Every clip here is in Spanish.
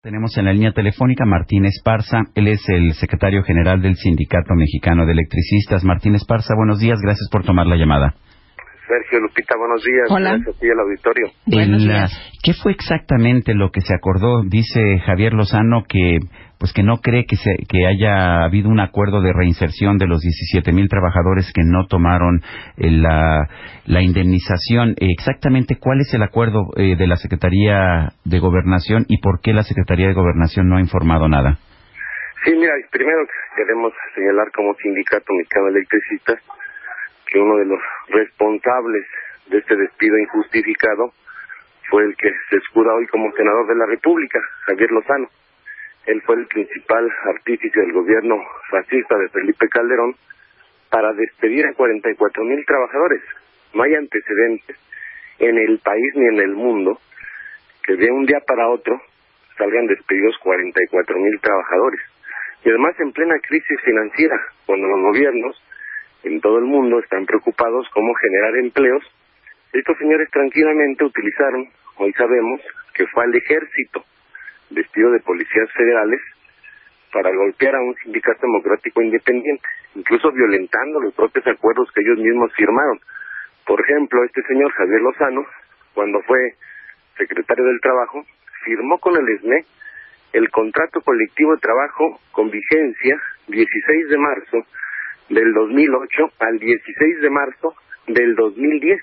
Tenemos en la línea telefónica Martín Esparza, él es el secretario general del Sindicato Mexicano de Electricistas. Martín Esparza, buenos días, gracias por tomar la llamada. Sergio, Lupita, buenos días. Hola. Gracias a ti al auditorio. Buenos días. ¿Qué fue exactamente lo que se acordó? Dice Javier Lozano que no cree que haya habido un acuerdo de reinserción de los 17,000 trabajadores que no tomaron la indemnización. Exactamente, ¿cuál es el acuerdo de la Secretaría de Gobernación y por qué la Secretaría de Gobernación no ha informado nada? Sí, mira, primero queremos señalar como Sindicato Mexicano de Electricistas que uno de los responsables de este despido injustificado fue el que se escuda hoy como senador de la República, Javier Lozano. Él fue el principal artífice del gobierno fascista de Felipe Calderón para despedir a 44,000 trabajadores. No hay antecedentes en el país ni en el mundo que de un día para otro salgan despedidos 44,000 trabajadores. Y además en plena crisis financiera, cuando los gobiernos en todo el mundo están preocupados cómo generar empleos, estos señores tranquilamente utilizaron, hoy sabemos, que fue al ejército, vestido de policías federales, para golpear a un sindicato democrático independiente, incluso violentando los propios acuerdos que ellos mismos firmaron. Por ejemplo, este señor Javier Lozano, cuando fue secretario del Trabajo, firmó con el ESME el contrato colectivo de trabajo con vigencia 16 de marzo del 2008 al 16 de marzo del 2010.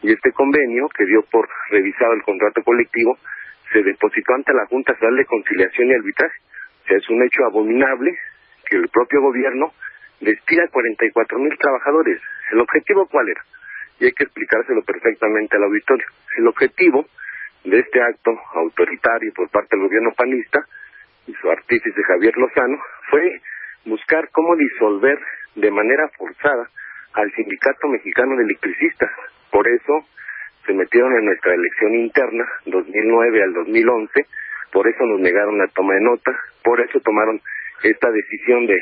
Y este convenio, que dio por revisado el contrato colectivo, se depositó ante la Junta Federal de Conciliación y Arbitraje. O sea, es un hecho abominable que el propio gobierno despida a 44,000 trabajadores. ¿El objetivo cuál era? Y hay que explicárselo perfectamente al auditorio. El objetivo de este acto autoritario por parte del gobierno panista y su artífice Javier Lozano fue buscar cómo disolver de manera forzada al Sindicato Mexicano de Electricistas. Por eso se metieron en nuestra elección interna 2009 al 2011, por eso nos negaron la toma de nota, por eso tomaron esta decisión de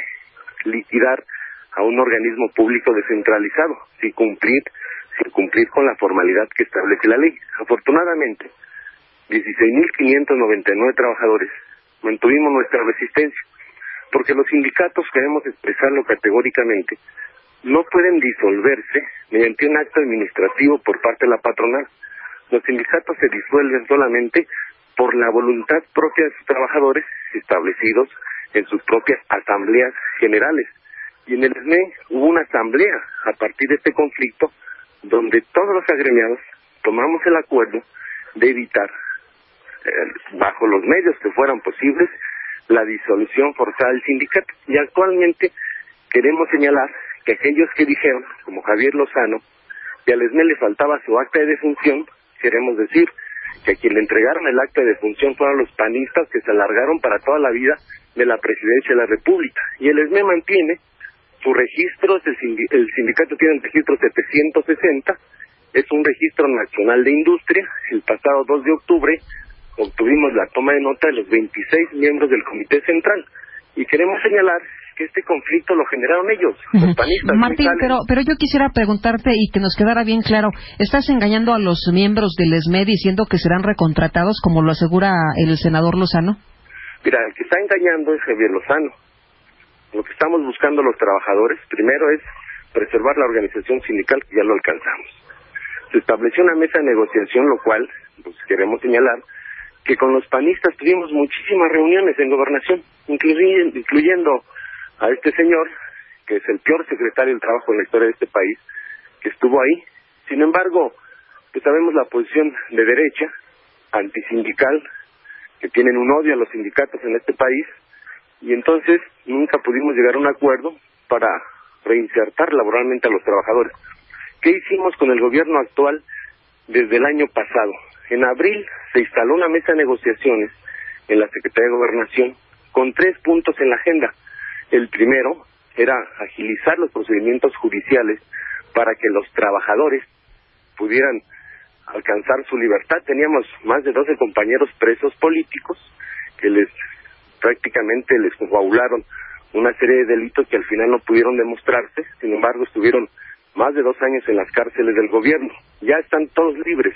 liquidar a un organismo público descentralizado, sin cumplir con la formalidad que establece la ley. Afortunadamente, 16,599 trabajadores mantuvimos nuestra resistencia, porque los sindicatos, queremos expresarlo categóricamente, no pueden disolverse mediante un acto administrativo por parte de la patronal. Los sindicatos se disuelven solamente por la voluntad propia de sus trabajadores establecidos en sus propias asambleas generales. Y en el ESME hubo una asamblea a partir de este conflicto donde todos los agremiados tomamos el acuerdo de evitar, bajo los medios que fueran posibles, la disolución forzada del sindicato. Y actualmente queremos señalar que aquellos que dijeron, como Javier Lozano, que al ESME le faltaba su acta de defunción, queremos decir que a quien le entregaron el acta de defunción fueron los panistas que se alargaron para toda la vida de la presidencia de la República. Y el ESME mantiene su registro, el sindicato tiene el registro 760, es un registro nacional de industria. El pasado 2 de octubre obtuvimos la toma de nota de los 26 miembros del Comité Central. Y queremos señalar que este conflicto lo generaron ellos, los panistas. Martín, pero yo quisiera preguntarte y que nos quedara bien claro, ¿estás engañando a los miembros del ESME diciendo que serán recontratados, como lo asegura el senador Lozano? Mira, el que está engañando es Javier Lozano. Lo que estamos buscando los trabajadores, primero, es preservar la organización sindical, que ya lo alcanzamos. Se estableció una mesa de negociación, lo cual, pues, queremos señalar que con los panistas tuvimos muchísimas reuniones en gobernación, incluyendo a este señor, que es el peor secretario del Trabajo en la historia de este país, que estuvo ahí. Sin embargo, pues sabemos la posición de derecha, antisindical, que tienen un odio a los sindicatos en este país, y entonces nunca pudimos llegar a un acuerdo para reinsertar laboralmente a los trabajadores. ¿Qué hicimos con el gobierno actual desde el año pasado? En abril se instaló una mesa de negociaciones en la Secretaría de Gobernación con 3 puntos en la agenda. El primero era agilizar los procedimientos judiciales para que los trabajadores pudieran alcanzar su libertad. Teníamos más de 12 compañeros presos políticos que prácticamente les coagularon una serie de delitos que al final no pudieron demostrarse. Sin embargo, estuvieron más de 2 años en las cárceles del gobierno. Ya están todos libres.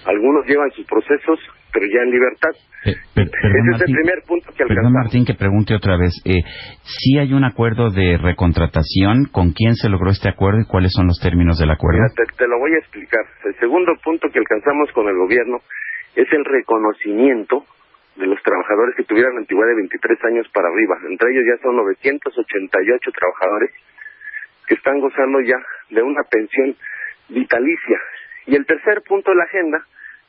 Algunos llevan sus procesos pero ya en libertad. Ese es el primer punto que alcanzamos. Perdón, Martín, que pregunte otra vez. ¿Sí hay un acuerdo de recontratación? ¿Con quién se logró este acuerdo y cuáles son los términos del acuerdo? Mira, te lo voy a explicar. El segundo punto que alcanzamos con el gobierno es el reconocimiento de los trabajadores que tuvieran antigüedad de 23 años para arriba. Entre ellos ya son 988 trabajadores que están gozando ya de una pensión vitalicia. Y el tercer punto de la agenda,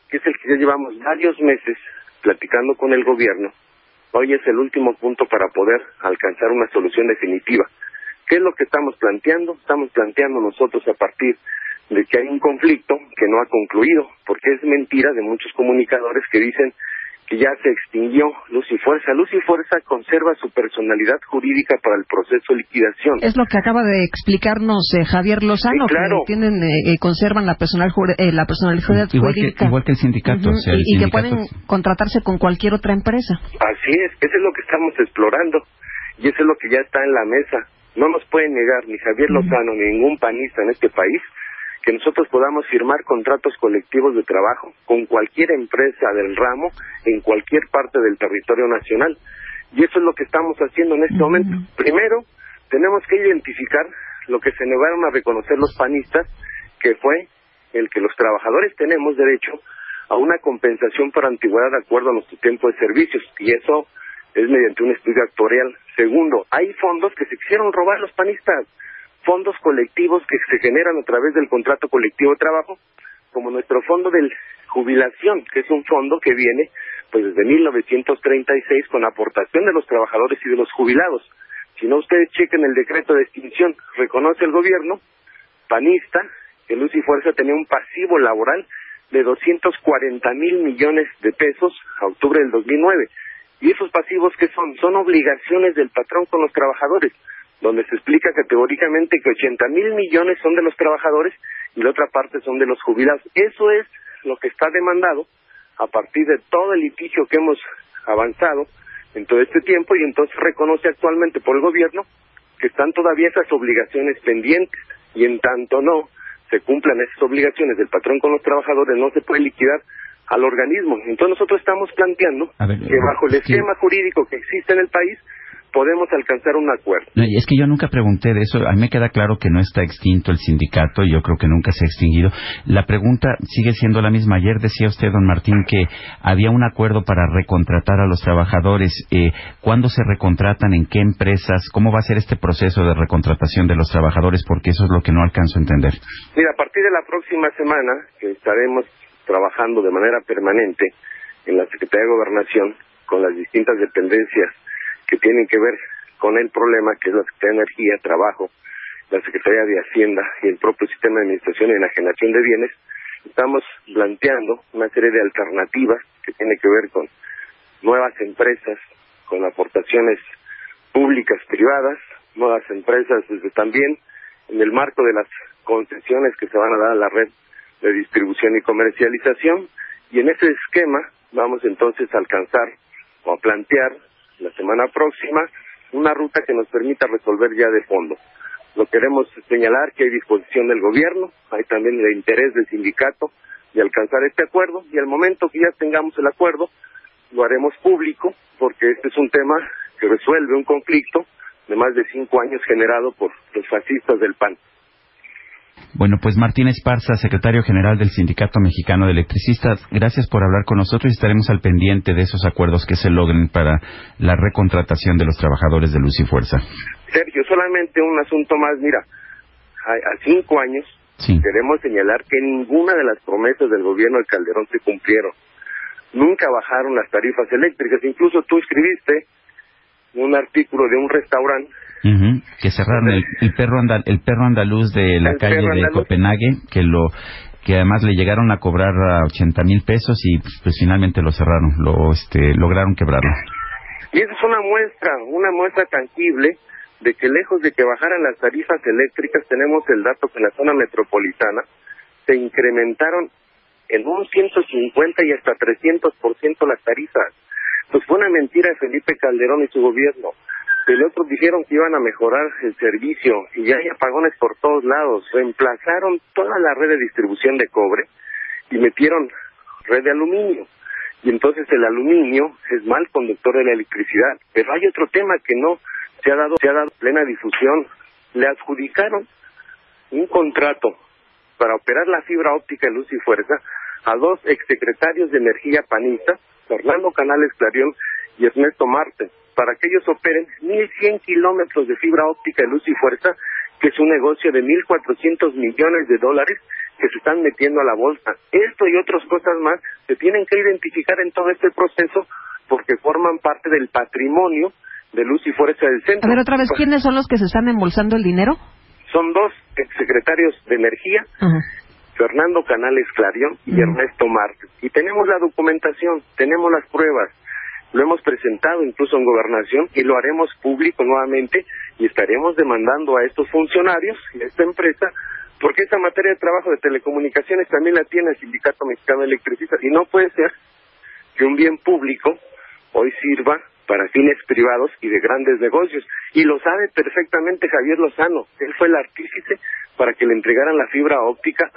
que es el que ya llevamos varios meses platicando con el gobierno, hoy es el último punto para poder alcanzar una solución definitiva. ¿Qué es lo que estamos planteando? Estamos planteando nosotros a partir de que hay un conflicto que no ha concluido, porque es mentira de muchos comunicadores que dicen que ya se extinguió Luz y Fuerza. Luz y Fuerza conserva su personalidad jurídica para el proceso de liquidación. Es lo que acaba de explicarnos Javier Lozano, sí, claro, que conservan la personalidad jurídica. Igual que el sindicato. Uh-huh. O sea, y que pueden contratarse con cualquier otra empresa. Así es, eso es lo que estamos explorando y eso es lo que ya está en la mesa. No nos puede negar ni Javier Lozano ni ningún panista en este país que nosotros podamos firmar contratos colectivos de trabajo con cualquier empresa del ramo en cualquier parte del territorio nacional. Y eso es lo que estamos haciendo en este momento. Primero, tenemos que identificar lo que se negaron a reconocer los panistas, que fue el que los trabajadores tenemos derecho a una compensación por antigüedad de acuerdo a nuestro tiempo de servicios, y eso es mediante un estudio actuarial. Segundo, hay fondos que se quisieron robar los panistas, fondos colectivos que se generan a través del contrato colectivo de trabajo, como nuestro fondo de jubilación, que es un fondo que viene pues desde 1936 con aportación de los trabajadores y de los jubilados. Si no, ustedes chequen el decreto de extinción, reconoce el gobierno panista que Luz y Fuerza tenía un pasivo laboral de 240,000 millones de pesos a octubre del 2009. ¿Y esos pasivos qué son? Son obligaciones del patrón con los trabajadores, donde se explica categóricamente que 80,000 millones son de los trabajadores y la otra parte son de los jubilados. Eso es lo que está demandado a partir de todo el litigio que hemos avanzado en todo este tiempo, y entonces reconoce actualmente por el gobierno que están todavía esas obligaciones pendientes, y en tanto no se cumplan esas obligaciones del patrón con los trabajadores, no se puede liquidar al organismo. Entonces nosotros estamos planteando que bajo el esquema jurídico que existe en el país podemos alcanzar un acuerdo. No, y es que yo nunca pregunté de eso. A mí me queda claro que no está extinto el sindicato, yo creo que nunca se ha extinguido. La pregunta sigue siendo la misma. Ayer decía usted, don Martín, que había un acuerdo para recontratar a los trabajadores. ¿Cuándo se recontratan? ¿En qué empresas? ¿Cómo va a ser este proceso de recontratación de los trabajadores? Porque eso es lo que no alcanzo a entender. Mira, a partir de la próxima semana, que estaremos trabajando de manera permanente en la Secretaría de Gobernación con las distintas dependencias que tienen que ver con el problema, que es la Secretaría de Energía, Trabajo, la Secretaría de Hacienda y el propio Sistema de Administración y Enajenación de Bienes, estamos planteando una serie de alternativas que tienen que ver con nuevas empresas, con aportaciones públicas, privadas, nuevas empresas, desde también en el marco de las concesiones que se van a dar a la red de distribución y comercialización, y en ese esquema vamos entonces a alcanzar o a plantear la semana próxima una ruta que nos permita resolver ya de fondo. Lo queremos señalar que hay disposición del gobierno, hay también el interés del sindicato de alcanzar este acuerdo, y al momento que ya tengamos el acuerdo lo haremos público, porque este es un tema que resuelve un conflicto de más de 5 años generado por los fascistas del PAN. Bueno, pues Martín Esparza, secretario general del Sindicato Mexicano de Electricistas, gracias por hablar con nosotros y estaremos al pendiente de esos acuerdos que se logren para la recontratación de los trabajadores de Luz y Fuerza. Sergio, solamente un asunto más. Mira, a 5 años queremos señalar que ninguna de las promesas del gobierno de Calderón se cumplieron. Nunca bajaron las tarifas eléctricas. Incluso tú escribiste un artículo de un restaurante que cerraron el perro andaluz de la calle de Copenhague, que además le llegaron a cobrar a 80,000 pesos y pues finalmente lo cerraron, lograron quebrarlo. Y esa es una muestra tangible de que lejos de que bajaran las tarifas eléctricas, tenemos el dato que en la zona metropolitana se incrementaron en un 150 y hasta 300% las tarifas. Pues fue una mentira de Felipe Calderón y su gobierno. El otro dijeron que iban a mejorar el servicio y ya hay apagones por todos lados. Reemplazaron toda la red de distribución de cobre y metieron red de aluminio. y entonces el aluminio es mal conductor de la electricidad. Pero hay otro tema que no se ha dado plena difusión. Le adjudicaron un contrato para operar la fibra óptica de Luz y Fuerza a dos exsecretarios de energía panistas, Fernando Canales Clarión y Ernesto Marte, para que ellos operen 1.100 kilómetros de fibra óptica de Luz y Fuerza, que es un negocio de 1.400 millones de dólares que se están metiendo a la bolsa. Esto y otras cosas más se tienen que identificar en todo este proceso porque forman parte del patrimonio de Luz y Fuerza del centro. A ver, otra vez, ¿quiénes son los que se están embolsando el dinero? Son dos exsecretarios de energía, Fernando Canales Clarión y Ernesto Marte. Y tenemos la documentación, tenemos las pruebas, lo hemos presentado incluso en Gobernación y lo haremos público nuevamente y estaremos demandando a estos funcionarios y a esta empresa, porque esa materia de trabajo de telecomunicaciones también la tiene el Sindicato Mexicano de Electricistas y no puede ser que un bien público hoy sirva para fines privados y de grandes negocios. Y lo sabe perfectamente Javier Lozano. Él fue el artífice para que le entregaran la fibra óptica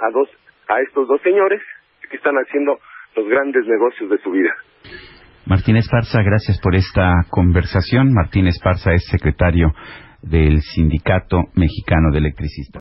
a estos dos señores que están haciendo los grandes negocios de su vida. Martín Esparza, gracias por esta conversación. Martín Esparza es secretario del Sindicato Mexicano de Electricistas.